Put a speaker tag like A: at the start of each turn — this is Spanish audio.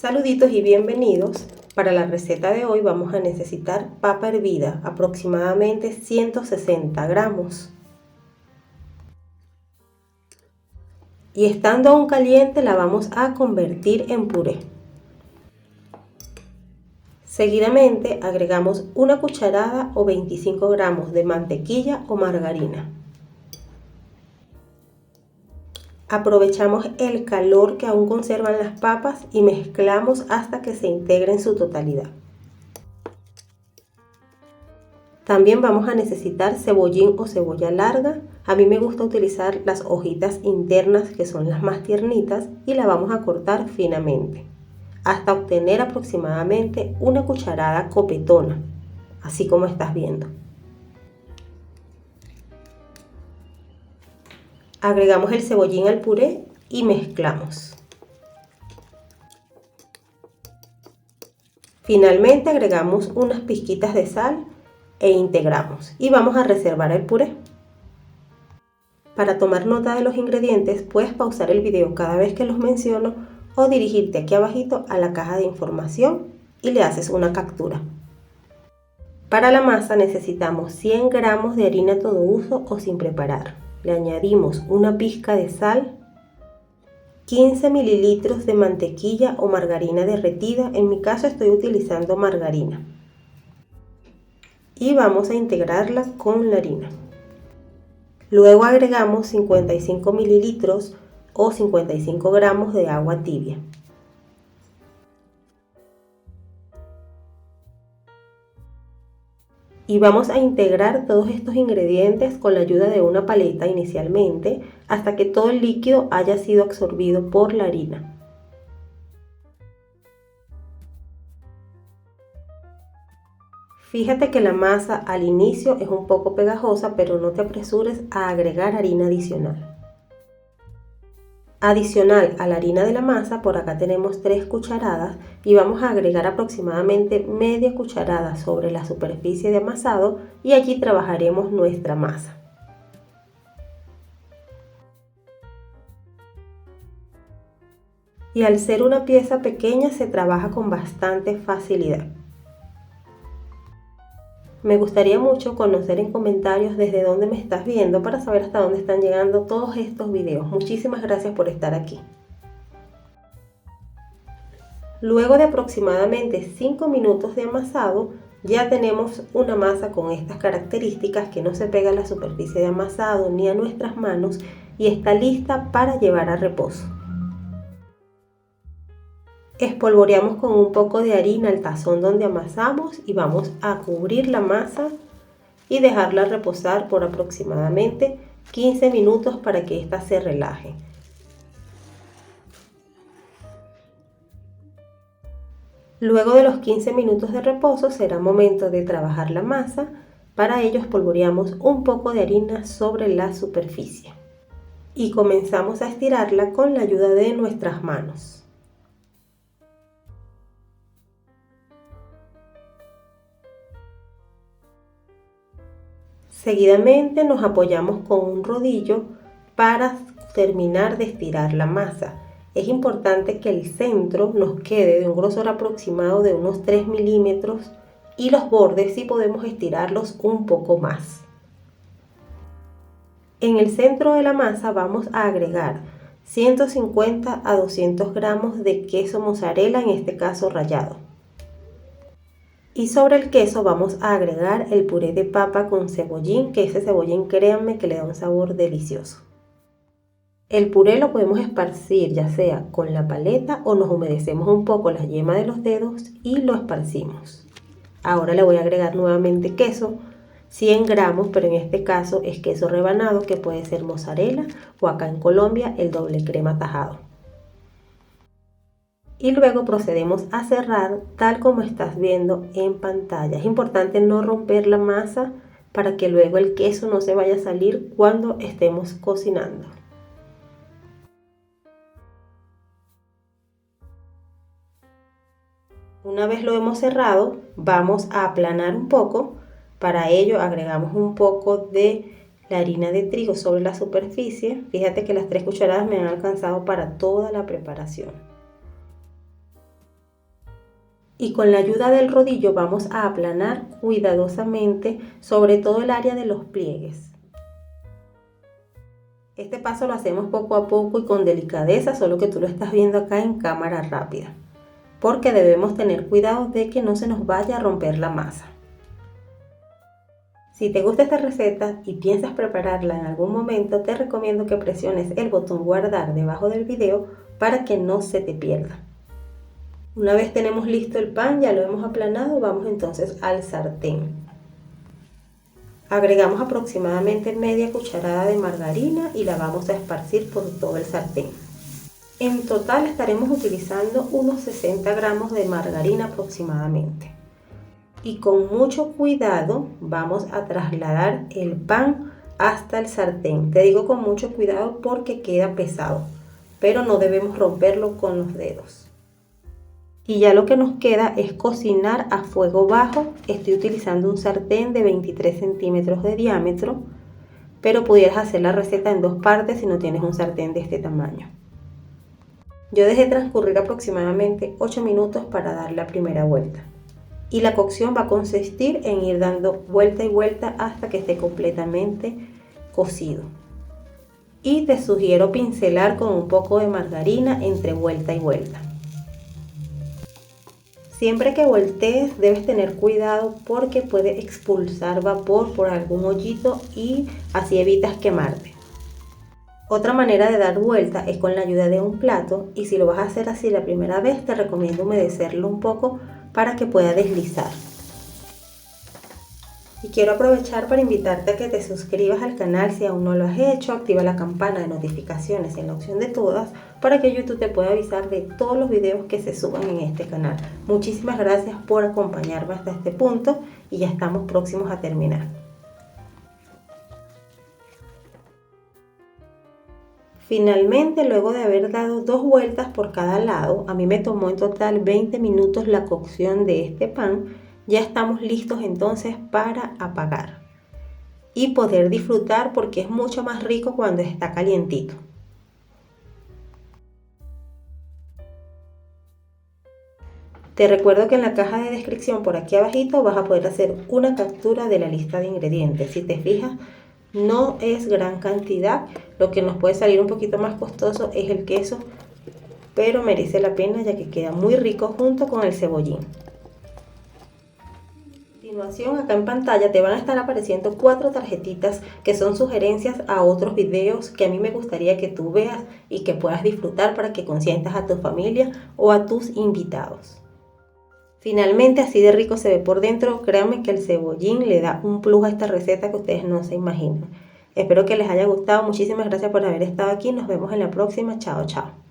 A: Saluditos y bienvenidos. Para la receta de hoy vamos a necesitar papa hervida, aproximadamente 160 gramos. Y estando aún caliente la vamos a convertir en puré. Seguidamente agregamos una cucharada o 25 gramos de mantequilla o margarina. Aprovechamos el calor que aún conservan las papas y mezclamos hasta que se integre en su totalidad. También vamos a necesitar cebollín o cebolla larga. A mí me gusta utilizar las hojitas internas, que son las más tiernitas, y la vamos a cortar finamente hasta obtener aproximadamente una cucharada copetona, así como estás viendo. Agregamos el cebollín al puré y mezclamos. Finalmente agregamos unas pizquitas de sal e integramos y vamos a reservar el puré. Para tomar nota de los ingredientes puedes pausar el video cada vez que los menciono o dirigirte aquí abajito a la caja de información y le haces una captura. Para la masa necesitamos 100 gramos de harina todo uso o sin preparar. Le añadimos una pizca de sal, 15 mililitros de mantequilla o margarina derretida, en mi caso estoy utilizando margarina. Y vamos a integrarla con la harina. Luego agregamos 55 mililitros o 55 gramos de agua tibia. Y vamos a integrar todos estos ingredientes con la ayuda de una paleta inicialmente hasta que todo el líquido haya sido absorbido por la harina. Fíjate que la masa al inicio es un poco pegajosa, pero no te apresures a agregar harina adicional. Adicional a la harina de la masa, por acá tenemos 3 cucharadas y vamos a agregar aproximadamente media cucharada sobre la superficie de amasado y allí trabajaremos nuestra masa. Y al ser una pieza pequeña se trabaja con bastante facilidad. Me gustaría mucho conocer en comentarios desde dónde me estás viendo para saber hasta dónde están llegando todos estos videos. Muchísimas gracias por estar aquí. Luego de aproximadamente 5 minutos de amasado, ya tenemos una masa con estas características que no se pega a la superficie de amasado ni a nuestras manos y está lista para llevar a reposo. Espolvoreamos con un poco de harina el tazón donde amasamos y vamos a cubrir la masa y dejarla reposar por aproximadamente 15 minutos para que ésta se relaje. Luego de los 15 minutos de reposo será momento de trabajar la masa. Para ello espolvoreamos un poco de harina sobre la superficie y comenzamos a estirarla con la ayuda de nuestras manos. Seguidamente nos apoyamos con un rodillo para terminar de estirar la masa. Es importante que el centro nos quede de un grosor aproximado de unos 3 milímetros y los bordes sí podemos estirarlos un poco más. En el centro de la masa vamos a agregar 150 a 200 gramos de queso mozzarella, en este caso rallado. Y sobre el queso vamos a agregar el puré de papa con cebollín, que ese cebollín créanme que le da un sabor delicioso. El puré lo podemos esparcir ya sea con la paleta o nos humedecemos un poco la yema de los dedos y lo esparcimos. Ahora le voy a agregar nuevamente queso, 100 gramos, pero en este caso es queso rebanado, que puede ser mozzarella o acá en Colombia el doble crema tajado. Y luego procedemos a cerrar tal como estás viendo en pantalla. Es importante no romper la masa para que luego el queso no se vaya a salir cuando estemos cocinando. Una vez lo hemos cerrado, vamos a aplanar un poco. Para ello agregamos un poco de la harina de trigo sobre la superficie. Fíjate que las 3 cucharadas me han alcanzado para toda la preparación. Y con la ayuda del rodillo vamos a aplanar cuidadosamente sobre todo el área de los pliegues. Este paso lo hacemos poco a poco y con delicadeza, solo que tú lo estás viendo acá en cámara rápida, porque debemos tener cuidado de que no se nos vaya a romper la masa. Si te gusta esta receta y piensas prepararla en algún momento, te recomiendo que presiones el botón guardar debajo del video para que no se te pierda. Una vez tenemos listo el pan, ya lo hemos aplanado, vamos entonces al sartén. Agregamos aproximadamente media cucharada de margarina y la vamos a esparcir por todo el sartén. En total estaremos utilizando unos 60 gramos de margarina aproximadamente. Y con mucho cuidado vamos a trasladar el pan hasta el sartén. Te digo con mucho cuidado porque queda pesado, pero no debemos romperlo con los dedos. Y ya lo que nos queda es cocinar a fuego bajo. Estoy utilizando un sartén de 23 centímetros de diámetro, pero pudieras hacer la receta en dos partes si no tienes un sartén de este tamaño. Yo dejé transcurrir aproximadamente 8 minutos para dar la primera vuelta. Y la cocción va a consistir en ir dando vuelta y vuelta hasta que esté completamente cocido. Y te sugiero pincelar con un poco de margarina entre vuelta y vuelta. Siempre que voltees debes tener cuidado porque puede expulsar vapor por algún hoyito y así evitas quemarte. Otra manera de dar vuelta es con la ayuda de un plato, y si lo vas a hacer así la primera vez te recomiendo humedecerlo un poco para que pueda deslizar. Y quiero aprovechar para invitarte a que te suscribas al canal si aún no lo has hecho. Activa la campana de notificaciones en la opción de todas para que YouTube te pueda avisar de todos los videos que se suban en este canal. Muchísimas gracias por acompañarme hasta este punto y ya estamos próximos a terminar. Finalmente, luego de haber dado 2 vueltas por cada lado, a mí me tomó en total 20 minutos la cocción de este pan. Ya estamos listos entonces para apagar y poder disfrutar porque es mucho más rico cuando está calientito. Te recuerdo que en la caja de descripción por aquí abajito vas a poder hacer una captura de la lista de ingredientes. Si te fijas, no es gran cantidad. Lo que nos puede salir un poquito más costoso es el queso, pero merece la pena ya que queda muy rico junto con el cebollín. A continuación, acá en pantalla te van a estar apareciendo 4 tarjetitas que son sugerencias a otros videos que a mí me gustaría que tú veas y que puedas disfrutar para que consientas a tu familia o a tus invitados. Finalmente, así de rico se ve por dentro. Créanme que el cebollín le da un plus a esta receta que ustedes no se imaginan. Espero que les haya gustado. Muchísimas gracias por haber estado aquí. Nos vemos en la próxima. Chao, chao.